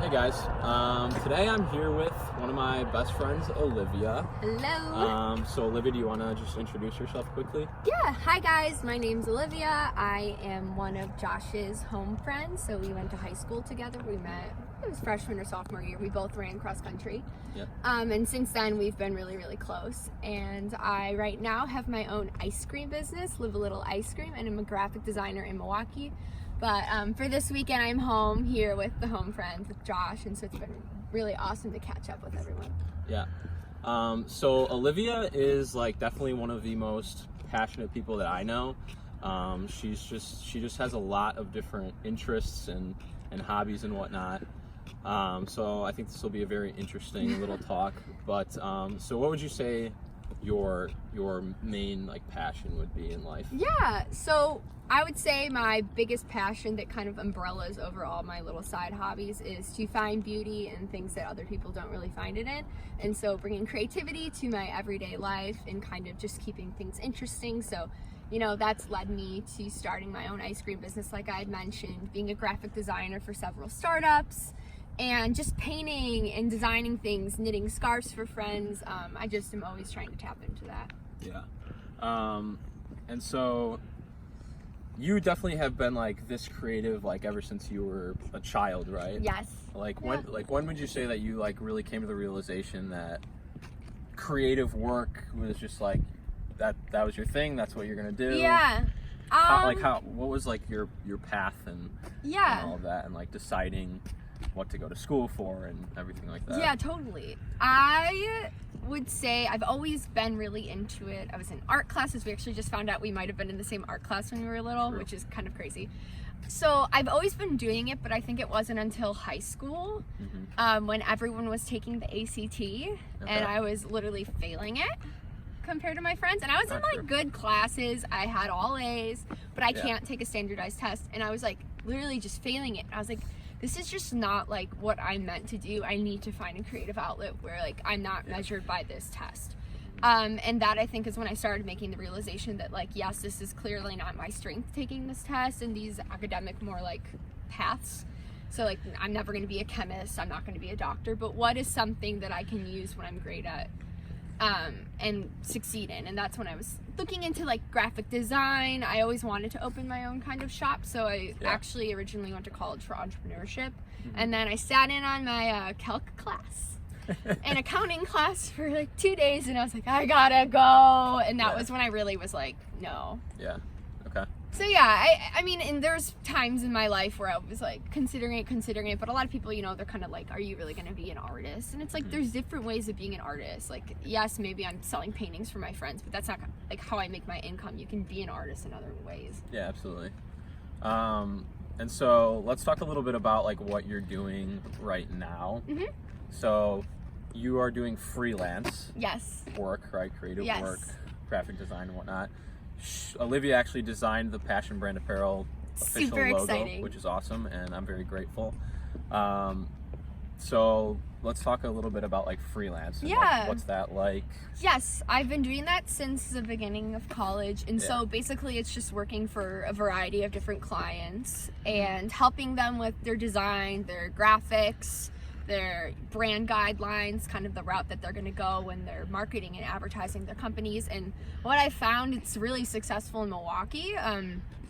Hey guys, today I'm here with one of my best friends, Olivia. Hello. So Olivia, do you want to just introduce yourself quickly? Yeah, hi guys, my name's Olivia. I am one of Josh's home friends, so we went to high school together. We met, it was freshman or sophomore year. We both ran cross country. Yep. And since then we've been really, really close. And I right now have my own ice cream business, Live a Little Ice Cream, and I'm a graphic designer in Milwaukee. But for this weekend, I'm home here with the home friends, with Josh, and so it's been really awesome to catch up with everyone. Yeah. So Olivia is like definitely one of the most passionate people that I know. She just has a lot of different interests and hobbies and whatnot. So I think this will be a very interesting little talk. But so what would you say your main like passion would be in life? Yeah, so I would say my biggest passion that kind of umbrellas over all my little side hobbies is to find beauty in things that other people don't really find it in. And so bringing creativity to my everyday life and kind of just keeping things interesting. So, you know, that's led me to starting my own ice cream business, like I had mentioned, being a graphic designer for several startups, and just painting and designing things, knitting scarves for friends. I just am always trying to tap into that. Yeah. And so you definitely have been like this creative like ever since you were a child, right? Yes. When would you say that you like really came to the realization that creative work was just like that was your thing, that's what you're gonna do? Yeah. What was like your path and all of that, and like deciding what to go to school for and everything like that? Yeah, totally. I would say I've always been really into it. I was in art classes. We actually just found out we might have been in the same art class when we were little, which is kind of crazy. So I've always been doing it, but I think it wasn't until high school when everyone was taking the ACT and I was literally failing it compared to my friends. And I was in like good classes. I had all A's, but I can't take a standardized test. And I was like literally just failing it. I was like, this is just not like what I'm meant to do. I need to find a creative outlet where like I'm not measured by this test. And that I think is when I started making the realization that like, yes, this is clearly not my strength, taking this test and these academic more like paths. So like, I'm never going to be a chemist. I'm not going to be a doctor, but what is something that I can use when I'm great at and succeed in? And that's when I was looking into like graphic design. I always wanted to open my own kind of shop, so I actually originally went to college for entrepreneurship, and then I sat in on my calc class and accounting class for like 2 days, and I was like, I gotta go, and that was when I really was like, no. Yeah. Okay. So yeah, I mean, and there's times in my life where I was like considering it, but a lot of people, you know, they're kind of like, are you really gonna be an artist? And it's like, there's different ways of being an artist. Like, yes, maybe I'm selling paintings for my friends, but that's not like how I make my income. You can be an artist in other ways. Yeah, absolutely. And so let's talk a little bit about like what you're doing right now. So you are doing freelance work, right? Creative work, graphic design and whatnot. Olivia actually designed the Passion Brand Apparel official logo, exciting. Which is awesome, and I'm very grateful. So let's talk a little bit about like freelance. And, like, what's that like? Yes, I've been doing that since the beginning of college, and so basically it's just working for a variety of different clients and helping them with their design, their graphics, their brand guidelines, kind of the route that they're going to go when they're marketing and advertising their companies. And what I found, it's really successful in Milwaukee,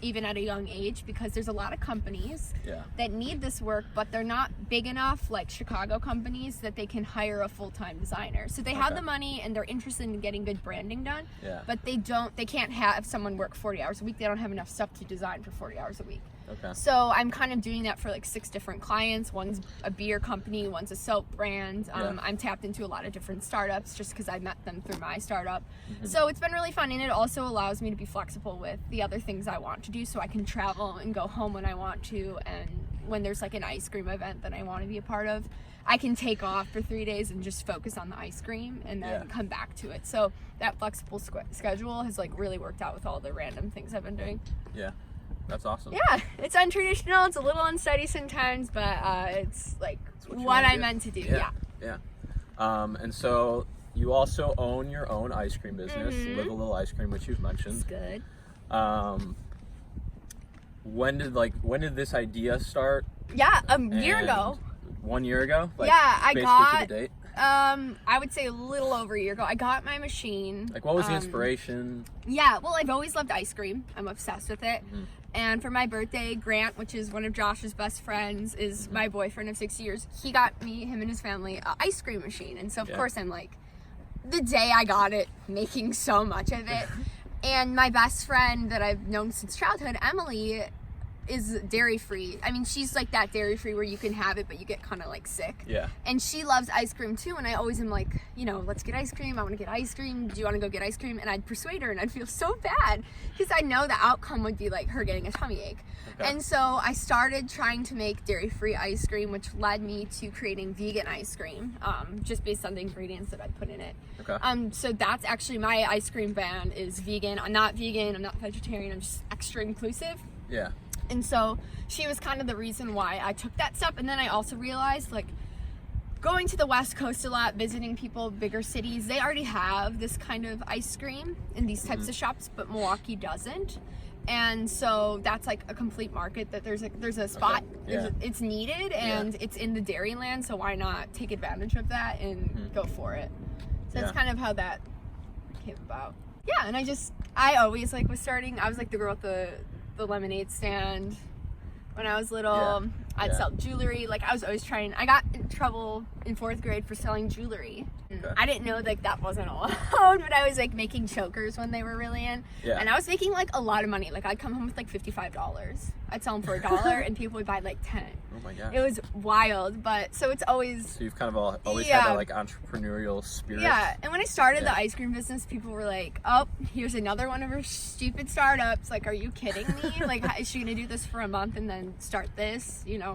even at a young age, because there's a lot of companies that need this work, but they're not big enough, like Chicago companies, that they can hire a full-time designer. So they have the money and they're interested in getting good branding done, but they can't have someone work 40 hours a week. They don't have enough stuff to design for 40 hours a week. So I'm kind of doing that for like 6 different clients. One's a beer company, one's a soap brand. I'm tapped into a lot of different startups just because I met them through my startup. So it's been really fun, and it also allows me to be flexible with the other things I want to do, so I can travel and go home when I want to, and when there's like an ice cream event that I want to be a part of, I can take off for 3 days and just focus on the ice cream and then come back to it. So that flexible schedule has like really worked out with all the random things I've been doing. Yeah. That's awesome. Yeah, it's untraditional. It's a little unsteady sometimes, but it's like what I meant to do. Yeah. And so you also own your own ice cream business, Live a Little Ice Cream, which you've mentioned. It's good. When did this idea start? Yeah, a year ago. 1 year ago? Like, yeah, I basically got, to the date? I would say a little over a year ago, I got my machine. Like, what was the inspiration? Yeah, well, I've always loved ice cream. I'm obsessed with it. Mm-hmm. And for my birthday, Grant, which is one of Josh's best friends, is my boyfriend of 6 years. He got me, him and his family, an ice cream machine. And so, of course, I'm like, the day I got it, making so much of it. And my best friend that I've known since childhood, Emily, is dairy-free. I mean, she's like that dairy-free where you can have it, but you get kind of like sick. Yeah. And she loves ice cream too, and I always am like, you know, let's get ice cream. I want to get ice cream. Do you want to go get ice cream? And I'd persuade her, and I'd feel so bad because I know the outcome would be like her getting a tummy ache. Okay. And so I started trying to make dairy-free ice cream, which led me to creating vegan ice cream, just based on the ingredients that I put in it. Okay. So that's actually my ice cream brand is vegan. I'm not vegan. I'm not vegetarian. I'm just extra inclusive. Yeah. And so she was kind of the reason why I took that step. And then I also realized, like, going to the West Coast a lot, visiting people, bigger cities, they already have this kind of ice cream in these types of shops, but Milwaukee doesn't. And so that's like a complete market that there's a spot, it's needed, and it's in the dairy land, so why not take advantage of that and go for it. So that's kind of how that came about. Yeah, and I always like was starting, I was like the girl at the lemonade stand when I was little. I'd sell jewelry. Like, I was always trying. I got in trouble in 4th grade for selling jewelry. Okay. I didn't know like that wasn't allowed, but I was like making chokers when they were really in. Yeah. And I was making like a lot of money. Like, I'd come home with like $55. I'd sell them for $1 and people would buy like 10. Oh my gosh. It was wild, but so it's always... So you've kind of always had that like entrepreneurial spirit. Yeah, and when I started the ice cream business, people were like, oh, here's another one of her stupid startups. Like, are you kidding me? Like, is she gonna do this for a month and then start this, you know?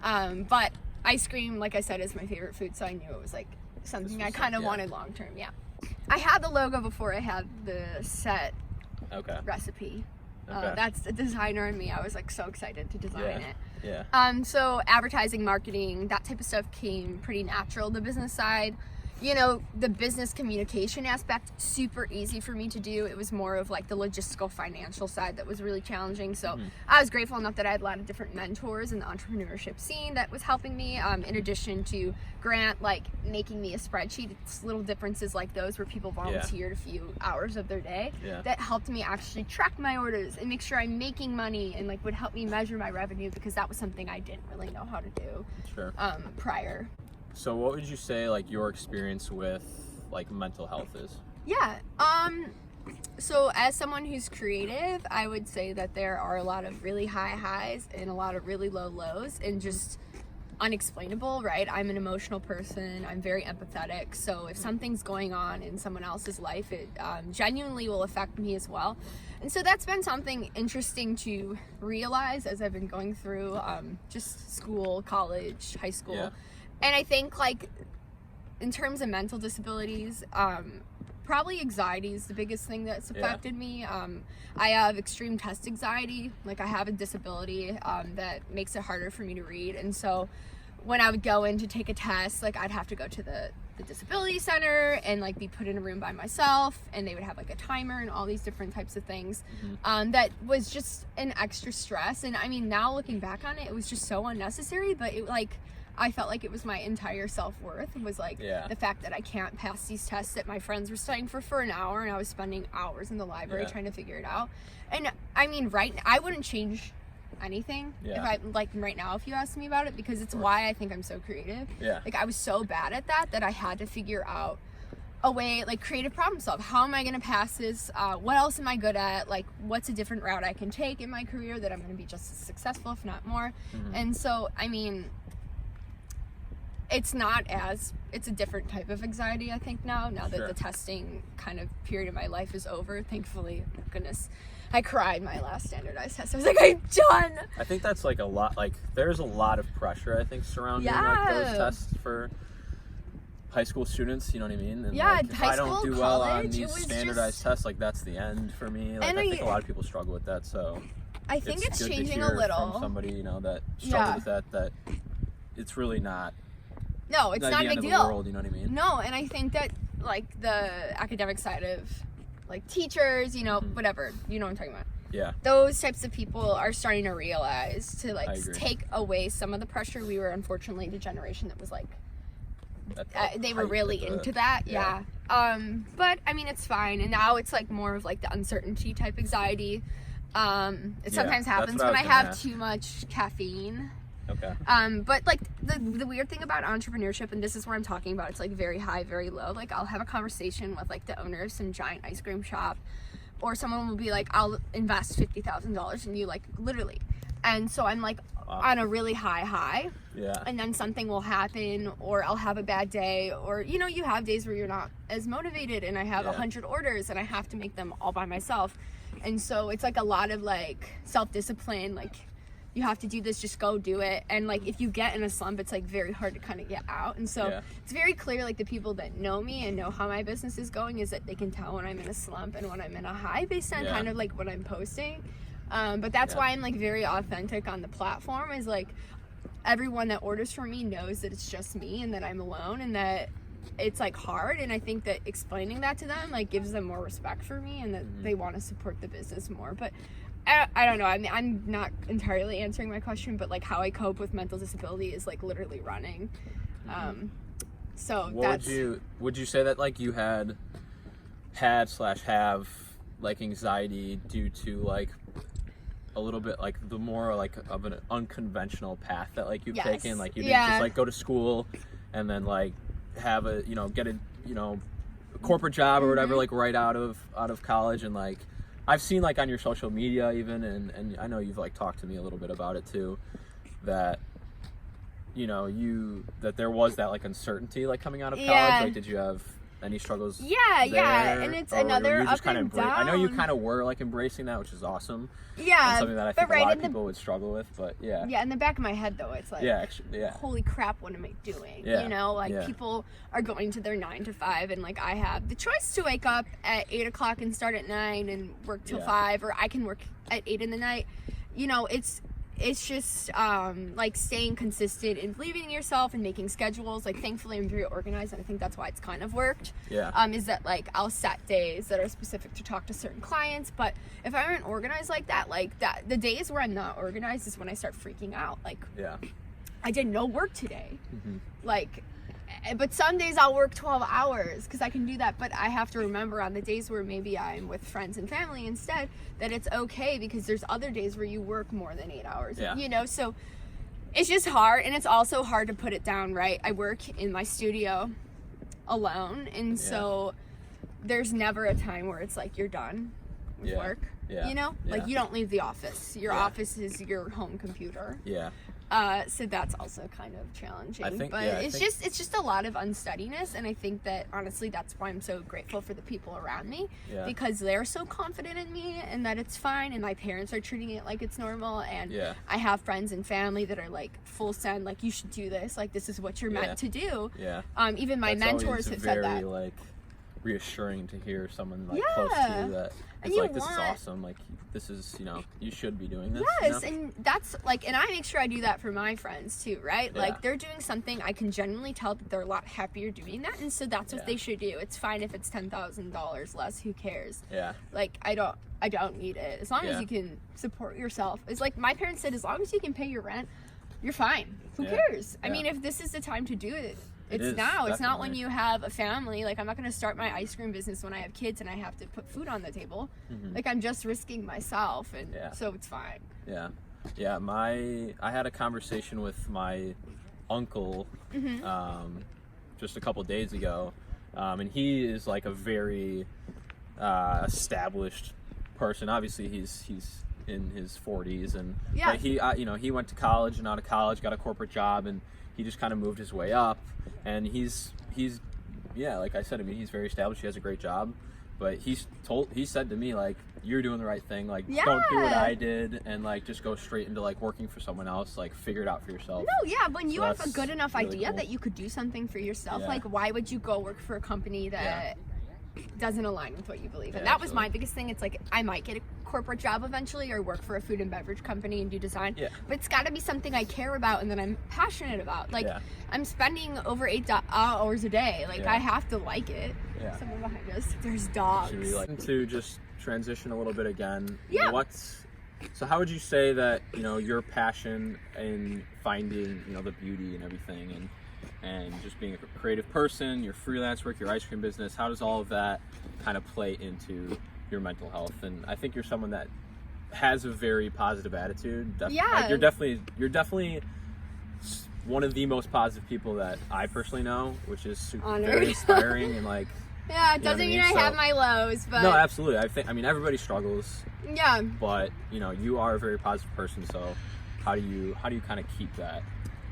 But ice cream, like I said, is my favorite food, so I knew it was like something I kind of wanted long term. Yeah, I had the logo before I had the set recipe. That's the designer in me. I was like so excited to design it. Yeah. So advertising, marketing, that type of stuff came pretty natural. The business side, you know, the business communication aspect, super easy for me to do. It was more of like the logistical financial side that was really challenging. So I was grateful enough that I had a lot of different mentors in the entrepreneurship scene that was helping me, in addition to Grant, like making me a spreadsheet. It's little differences like those where people volunteered a few hours of their day that helped me actually track my orders and make sure I'm making money, and like would help me measure my revenue, because that was something I didn't really know how to do prior. So what would you say like your experience with like mental health is? Yeah. So as someone who's creative, I would say that there are a lot of really high highs and a lot of really low lows, and just unexplainable, right? I'm an emotional person. I'm very empathetic. So if something's going on in someone else's life, it genuinely will affect me as well. And so that's been something interesting to realize as I've been going through just school, college, high school. Yeah. And I think, like, in terms of mental disabilities, probably anxiety is the biggest thing that's affected me. I have extreme test anxiety. Like, I have a disability that makes it harder for me to read. And so when I would go in to take a test, like, I'd have to go to the disability center and, like, be put in a room by myself. And they would have, like, a timer and all these different types of things. That was just an extra stress. And, I mean, now looking back on it, it was just so unnecessary. But, it, like... I felt like it was my entire self-worth. It was like the fact that I can't pass these tests that my friends were studying for an hour, and I was spending hours in the library trying to figure it out. And I mean, I wouldn't change anything if I, like, right now if you asked me about it, because it's why I think I'm so creative. Like, I was so bad at that I had to figure out a way, like, creative problem solve. How am I going to pass this? What else am I good at? Like, what's a different route I can take in my career that I'm going to be just as successful, if not more? And so, I mean, it's a different type of anxiety, I think, now that the testing kind of period of my life is over, thankfully. Goodness, I cried my last standardized test. I was like, I'm done. I think that's like a lot, like, there's a lot of pressure, I think, surrounding like those tests for high school students, you know what I mean? And like, if I don't do well on these standardized tests, like, that's the end for me. Like, I think a lot of people struggle with that, so I think it's good changing to hear a little from somebody, you know, that struggled with that it's really not. No, it's not a big deal. World, you know what I mean? No, and I think that, like, the academic side of, like, teachers, you know, whatever, you know what I'm talking about. Yeah. those types of people are starting to realize to like I agree. take away some of the pressure. We were unfortunately the generation that was like they were height really of the- into that. yeah. But I mean, it's fine. And now it's like more of like the uncertainty type anxiety. It sometimes that's happens what I when I was gonna have ask. too much caffeine. Okay. But like the weird thing about entrepreneurship, and this is where I'm talking about, it's like very high, very low. Like I'll have a conversation with like the owner of some giant ice cream shop, or someone will be like, I'll invest $50,000 in you, like literally. And so I'm like on a really high, Yeah. and then something will happen, or I'll have a bad day, or you know, you have days where you're not as motivated, and I have 100 orders and I have to make them all by myself. And so it's like a lot of like self-discipline, like you have to do this, just go do it. And like if you get in a slump, it's like very hard to kind of get out. And so it's very clear, like the people that know me and know how my business is going, is that they can tell when I'm in a slump and when I'm in a high based on kind of like what I'm posting. But that's why I'm like very authentic on the platform, is like everyone that orders from me knows that it's just me and that I'm alone and that it's like hard. And I think that explaining that to them like gives them more respect for me and that they want to support the business more. But I don't know. I mean, I'm not entirely answering my question, but like how I cope with mental disability is like literally running. So What would you say that like you had /have like anxiety due to like a little bit like the more like of an unconventional path that like you've taken, like you didn't just like go to school and then like have a get a a corporate job or whatever like right out of college. And like I've seen like on your social media even, and I know you've like talked to me a little bit about it too, that that there was that like uncertainty like coming out of college. Like did you have any struggles there? And it's Or were another you just up kind of and down. I know you kind of were like embracing that, which is awesome. And something that I think but a lot right of in the- people would struggle with, but in the back of my head though, it's like holy crap, what am I doing? People are going to their 9 to 5, and like I have the choice to wake up at 8 o'clock and start at 9 and work till 5, or I can work at 8 in the night. It's just like staying consistent and believing in yourself and making schedules. Like thankfully I'm very organized, and I think that's why it's kind of worked. Is that like I'll set days that are specific to talk to certain clients. But if I aren't organized like that, the days where I'm not organized is when I start freaking out. Like I did no work today. But some days I'll work 12 hours because I can do that. But I have to remember on the days where maybe I'm with friends and family instead, that it's okay, because there's other days where you work more than 8 hours. So it's just hard. And it's also hard to put it down, right? I work in my studio alone. And so there's never a time where it's like you're done with work. You don't leave the office. Your office is your home computer. So that's also kind of challenging. It's just a lot of unsteadiness, and I think that honestly that's why I'm so grateful for the people around me, because they're so confident in me and that it's fine, and my parents are treating it like it's normal, and I have friends and family that are like full send, like you should do this, like this is what you're meant to do. Even my mentors have said that. Like reassuring to hear someone like close to you that it's like this is awesome, like this is you should be doing this. And that's like, and I make sure I do that for my friends too, right? Like they're doing something, I can genuinely tell that they're a lot happier doing that, and so that's what they should do. It's fine if it's $10,000 less, who cares? Like I don't need it, as long as you can support yourself. It's like my parents said, as long as you can pay your rent, you're fine. Who cares? I mean, if this is the time to do it, it's now. It's not when you have a family. Like I'm not going to start my ice cream business when I have kids and I have to put food on the table. Like I'm just risking myself, and so it's fine. I had a conversation with my uncle just a couple days ago, and he is like a very established person. Obviously he's in his 40s, and but he went to college and out of college got a corporate job, and he just kind of moved his way up, and he's like I said, I mean, he's very established, he has a great job, but he said to me, like, you're doing the right thing, like don't do what I did and like just go straight into like working for someone else, like figure it out for yourself. When you have a good enough idea that you could do something for yourself, like why would you go work for a company that doesn't align with what you believe in? That was my biggest thing. It's like I might get a corporate job eventually or work for a food and beverage company and do design, but it's got to be something I care about and that I'm passionate about. Like I'm spending over 8 hours a day, like I have to like it. Someone behind us, there's dogs. Should we like to just transition a little bit again. Yeah. So how would you say that, your passion in finding, the beauty and everything and just being a creative person, your freelance work, your ice cream business, how does all of that kind of play into your mental health? And I think you're someone that has a very positive attitude. Yeah. You're definitely one of the most positive people that I personally know, which is very inspiring and like. Yeah, it doesn't mean I have my lows, but no, absolutely. I mean everybody struggles. Yeah. But you are a very positive person, so how do you kind of keep that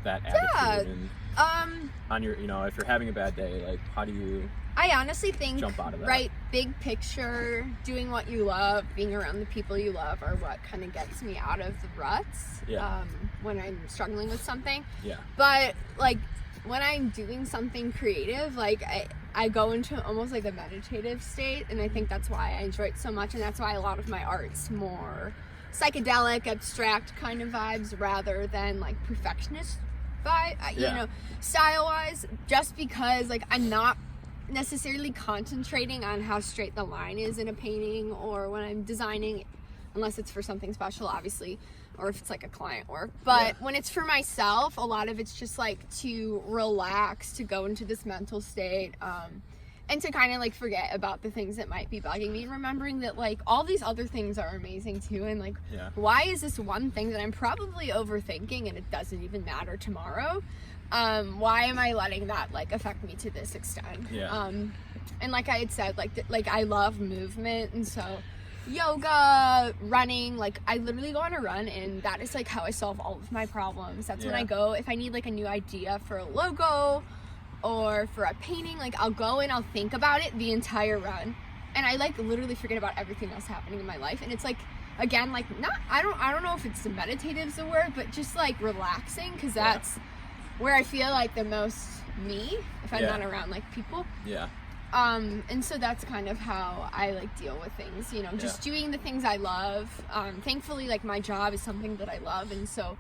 attitude and on your if you're having a bad day, like how do you I honestly think jump out of that? Right, big picture, doing what you love, being around the people you love are what kind of gets me out of the ruts when I'm struggling with something. Yeah. But like when I'm doing something creative, like I go into almost like a meditative state, and I think that's why I enjoy it so much, and that's why a lot of my art's more psychedelic, abstract kind of vibes rather than like perfectionist vibe, style-wise, just because like I'm not necessarily concentrating on how straight the line is in a painting or when I'm designing, unless it's for something special, obviously, or if it's like a client work. But when it's for myself, a lot of it's just like to relax, to go into this mental state, and to kind of like forget about the things that might be bugging me, and remembering that like all these other things are amazing too, and like why is this one thing that I'm probably overthinking and it doesn't even matter tomorrow? Why am I letting that like affect me to this extent? And like I had said, like I love movement, and so yoga, running, like I literally go on a run, and that is like how I solve all of my problems. That's when I go, if I need like a new idea for a logo or for a painting, like I'll go and I'll think about it the entire run, and I like literally forget about everything else happening in my life. And it's like, again, like I don't know if it's meditative is the word, but just like relaxing, because that's where I feel like the most me, if I'm not around like people. And so that's kind of how I like deal with things, just doing the things I love. Thankfully, like my job is something that I love, and so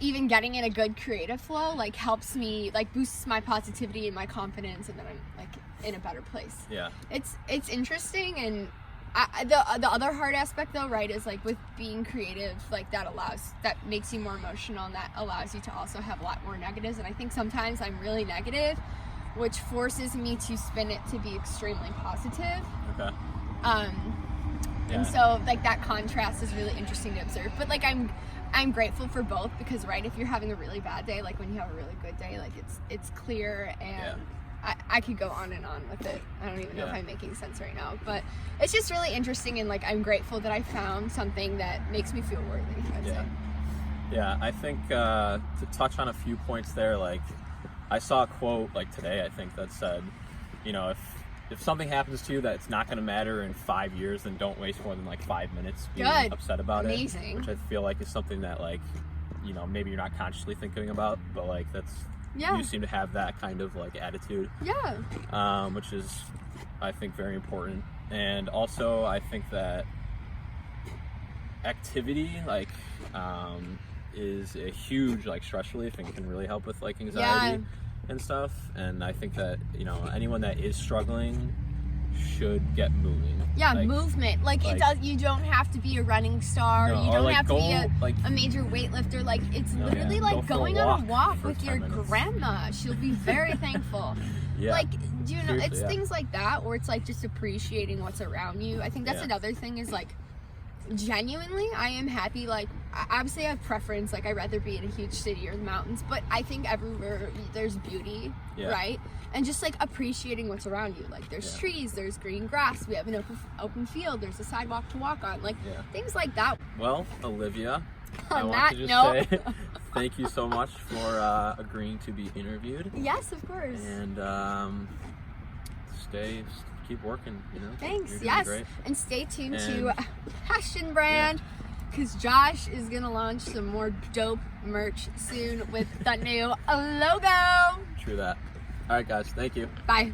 even getting in a good creative flow like helps me, like boosts my positivity and my confidence, and then I'm like in a better place. It's interesting. And the other hard aspect though, right, is like with being creative, like that makes you more emotional, and that allows you to also have a lot more negatives. And I think sometimes I'm really negative, which forces me to spin it to be extremely positive. And so like that contrast is really interesting to observe. But like I'm grateful for both, because right, if you're having a really bad day, like when you have a really good day, like it's clear, and I could go on and on with it. I don't even know if I'm making sense right now, but it's just really interesting, and like I'm grateful that I found something that makes me feel worthy, I'd say. I think to touch on a few points there, like I saw a quote like today, I think, that said, if something happens to you that it's not going to matter in 5 years, then don't waste more than like 5 minutes being upset about it. Which I feel like is something that like, maybe you're not consciously thinking about, but like that's, you seem to have that kind of like attitude. Which is, I think, very important. And also I think that activity like is a huge like stress relief and can really help with like anxiety and stuff. And I think that anyone that is struggling should get moving. Movement, like it does. You don't have to be a running star. You don't have to be a major weightlifter. Like it's literally like going on a walk with your grandma. She'll be very thankful. Like, do you know, it's things like that where it's like just appreciating what's around you. I think that's another thing, is like genuinely I am happy. Like obviously I have preference, like I'd rather be in a huge city or the mountains, but I think everywhere there's beauty, right? And just like appreciating what's around you, like there's trees, there's green grass, we have an open field, there's a sidewalk to walk on, like things like that. Well, Olivia, on that note, say thank you so much for agreeing to be interviewed. Yes, of course. And keep working, Thanks. Yes, great. And stay tuned to Passion Brand, because Josh is gonna launch some more dope merch soon with the new logo. True that. All right, guys. Thank you. Bye.